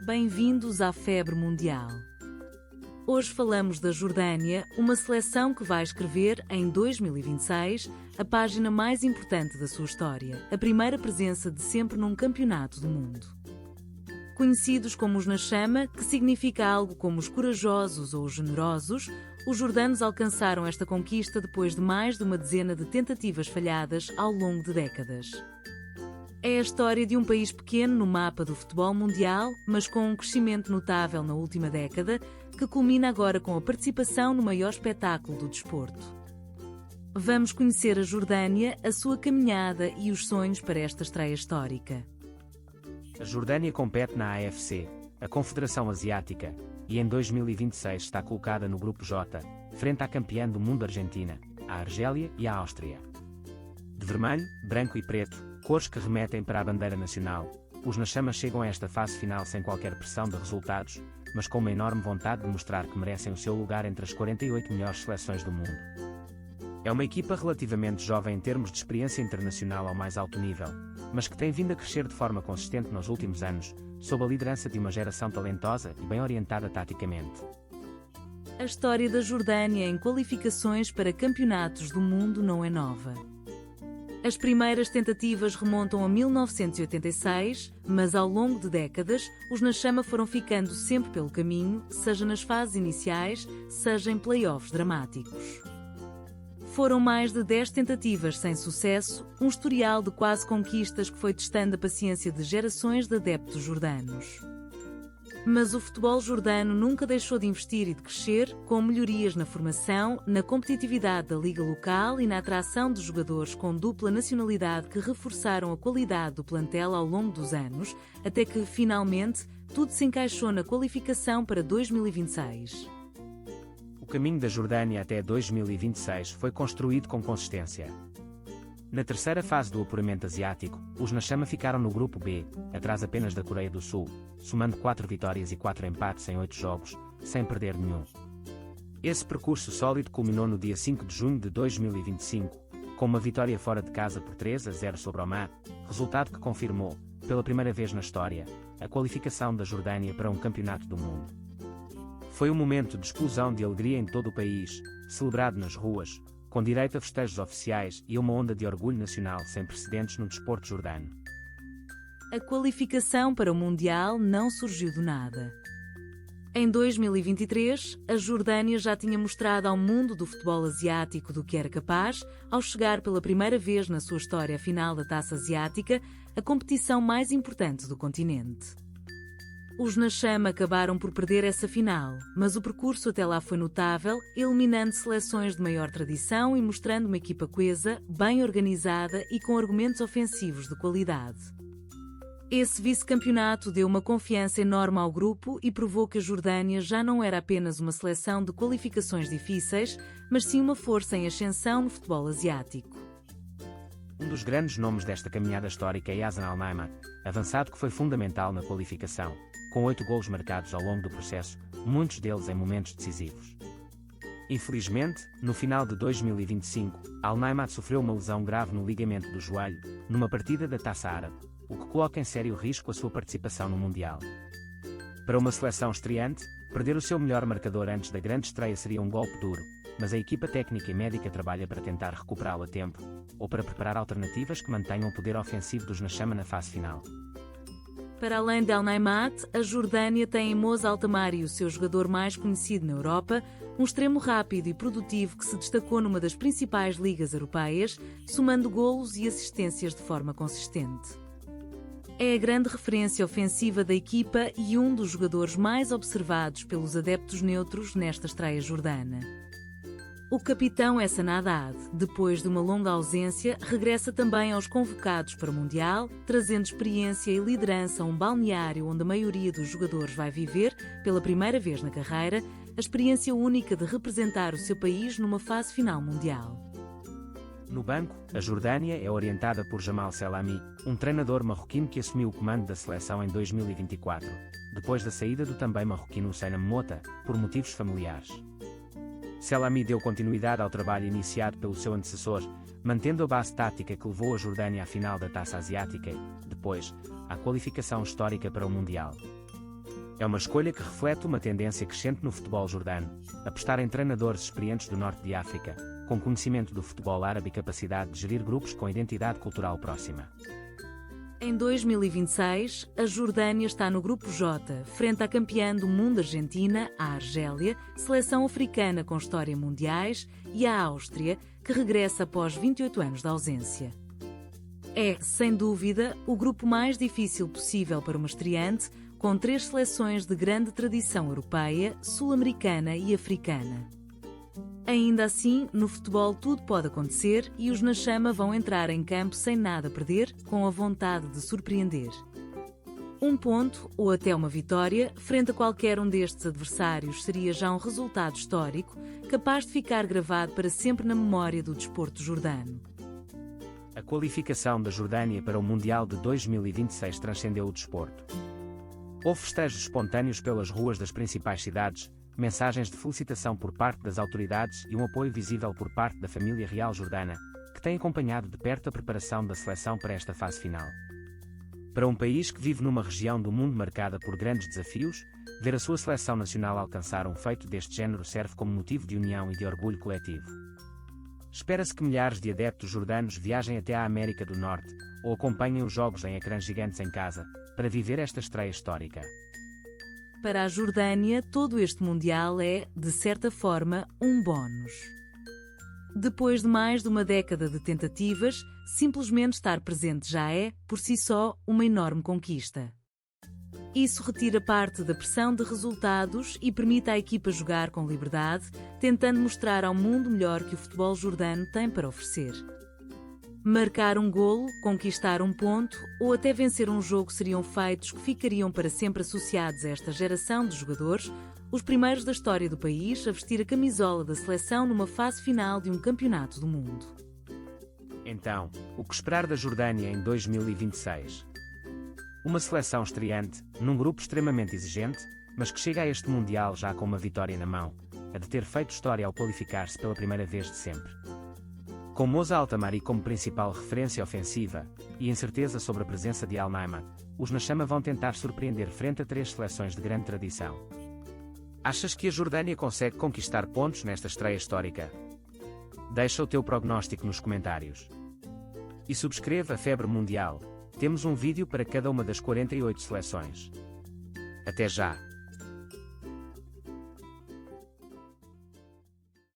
Bem-vindos à Febre Mundial. Hoje falamos da Jordânia, uma seleção que vai escrever, em 2026, a página mais importante da sua história, a primeira presença de sempre num campeonato do mundo. Conhecidos como os na chama, que significa algo como os corajosos ou os generosos, os jordanos alcançaram esta conquista depois de mais de uma dezena de tentativas falhadas ao longo de décadas. É a história de um país pequeno no mapa do futebol mundial, mas com um crescimento notável na última década, que culmina agora com a participação no maior espetáculo do desporto. Vamos conhecer a Jordânia, a sua caminhada e os sonhos para esta estreia histórica. A Jordânia compete na AFC, a Confederação Asiática, e em 2026 está colocada no Grupo J, frente à campeã do mundo Argentina, a Argélia e a Áustria. De vermelho, branco e preto, cores que remetem para a bandeira nacional, os na chama chegam a esta fase final sem qualquer pressão de resultados, mas com uma enorme vontade de mostrar que merecem o seu lugar entre as 48 melhores seleções do mundo. É uma equipa relativamente jovem em termos de experiência internacional ao mais alto nível, mas que tem vindo a crescer de forma consistente nos últimos anos, sob a liderança de uma geração talentosa e bem orientada taticamente. A história da Jordânia em qualificações para campeonatos do mundo não é nova. As primeiras tentativas remontam a 1986, mas ao longo de décadas, os na chama foram ficando sempre pelo caminho, seja nas fases iniciais, seja em play-offs dramáticos. Foram mais de 10 tentativas sem sucesso, um historial de quase conquistas que foi testando a paciência de gerações de adeptos jordanos. Mas o futebol jordano nunca deixou de investir e de crescer, com melhorias na formação, na competitividade da liga local e na atração de jogadores com dupla nacionalidade que reforçaram a qualidade do plantel ao longo dos anos, até que, finalmente, tudo se encaixou na qualificação para 2026. O caminho da Jordânia até 2026 foi construído com consistência. Na terceira fase do apuramento asiático, os na chama ficaram no grupo B, atrás apenas da Coreia do Sul, somando 4 vitórias e 4 empates em 8 jogos, sem perder nenhum. Esse percurso sólido culminou no dia 5 de junho de 2025, com uma vitória fora de casa por 3-0 sobre Omã, resultado que confirmou, pela primeira vez na história, a qualificação da Jordânia para um campeonato do mundo. Foi um momento de explosão de alegria em todo o país, celebrado nas ruas, com direito a festejos oficiais e uma onda de orgulho nacional sem precedentes no desporto jordano. A qualificação para o Mundial não surgiu do nada. Em 2023, a Jordânia já tinha mostrado ao mundo do futebol asiático do que era capaz, ao chegar pela primeira vez na sua história à final da Taça Asiática, a competição mais importante do continente. Os na chama acabaram por perder essa final, mas o percurso até lá foi notável, eliminando seleções de maior tradição e mostrando uma equipa coesa, bem organizada e com argumentos ofensivos de qualidade. Esse vice-campeonato deu uma confiança enorme ao grupo e provou que a Jordânia já não era apenas uma seleção de qualificações difíceis, mas sim uma força em ascensão no futebol asiático. Um dos grandes nomes desta caminhada histórica é Yazan Al-Naima, avançado que foi fundamental na qualificação, com 8 golos marcados ao longo do processo, muitos deles em momentos decisivos. Infelizmente, no final de 2025, Al-Naima sofreu uma lesão grave no ligamento do joelho, numa partida da Taça Árabe, o que coloca em sério risco a sua participação no Mundial. Para uma seleção estreante, perder o seu melhor marcador antes da grande estreia seria um golpe duro, mas a equipa técnica e médica trabalha para tentar recuperá-lo a tempo, ou para preparar alternativas que mantenham o poder ofensivo dos na chama na fase final. Para além de Al-Naimat, a Jordânia tem em Moza Altamari o seu jogador mais conhecido na Europa, um extremo rápido e produtivo que se destacou numa das principais ligas europeias, somando golos e assistências de forma consistente. É a grande referência ofensiva da equipa e um dos jogadores mais observados pelos adeptos neutros nesta estreia jordana. O capitão Hassan Haddad, depois de uma longa ausência, regressa também aos convocados para o Mundial, trazendo experiência e liderança a um balneário onde a maioria dos jogadores vai viver, pela primeira vez na carreira, a experiência única de representar o seu país numa fase final mundial. No banco, a Jordânia é orientada por Jamal Selami, um treinador marroquino que assumiu o comando da seleção em 2024, depois da saída do também marroquino Hussein Mota, por motivos familiares. Selami deu continuidade ao trabalho iniciado pelo seu antecessor, mantendo a base tática que levou a Jordânia à final da Taça Asiática e, depois, à qualificação histórica para o Mundial. É uma escolha que reflete uma tendência crescente no futebol jordano, apostar em treinadores experientes do norte de África, com conhecimento do futebol árabe e capacidade de gerir grupos com identidade cultural próxima. Em 2026, a Jordânia está no Grupo J, frente à campeã do mundo Argentina, a Argélia, seleção africana com história mundiais, e a Áustria, que regressa após 28 anos de ausência. É, sem dúvida, o grupo mais difícil possível para uma estreante, com 3 seleções de grande tradição europeia, sul-americana e africana. Ainda assim, no futebol tudo pode acontecer e os Na Chama vão entrar em campo sem nada a perder, com a vontade de surpreender. Um ponto, ou até uma vitória, frente a qualquer um destes adversários seria já um resultado histórico, capaz de ficar gravado para sempre na memória do desporto jordano. A qualificação da Jordânia para o Mundial de 2026 transcendeu o desporto. Houve festejos espontâneos pelas ruas das principais cidades, mensagens de felicitação por parte das autoridades e um apoio visível por parte da família real jordana, que tem acompanhado de perto a preparação da seleção para esta fase final. Para um país que vive numa região do mundo marcada por grandes desafios, ver a sua seleção nacional alcançar um feito deste género serve como motivo de união e de orgulho coletivo. Espera-se que milhares de adeptos jordanos viajem até à América do Norte, ou acompanhem os jogos em ecrãs gigantes em casa, para viver esta estreia histórica. Para a Jordânia, todo este Mundial é, de certa forma, um bónus. Depois de mais de uma década de tentativas, simplesmente estar presente já é, por si só, uma enorme conquista. Isso retira parte da pressão de resultados e permite à equipa jogar com liberdade, tentando mostrar ao mundo melhor que o futebol jordano tem para oferecer. Marcar um golo, conquistar um ponto ou até vencer um jogo seriam feitos que ficariam para sempre associados a esta geração de jogadores, os primeiros da história do país a vestir a camisola da seleção numa fase final de um campeonato do mundo. Então, o que esperar da Jordânia em 2026? Uma seleção estreante, num grupo extremamente exigente, mas que chega a este Mundial já com uma vitória na mão, a de ter feito história ao qualificar-se pela primeira vez de sempre. Com Moussa Altamari como principal referência ofensiva e incerteza sobre a presença de Al-Naima, os Na Chama vão tentar surpreender frente a 3 seleções de grande tradição. Achas que a Jordânia consegue conquistar pontos nesta estreia histórica? Deixa o teu prognóstico nos comentários. E subscreva a Febre Mundial, temos um vídeo para cada uma das 48 seleções. Até já!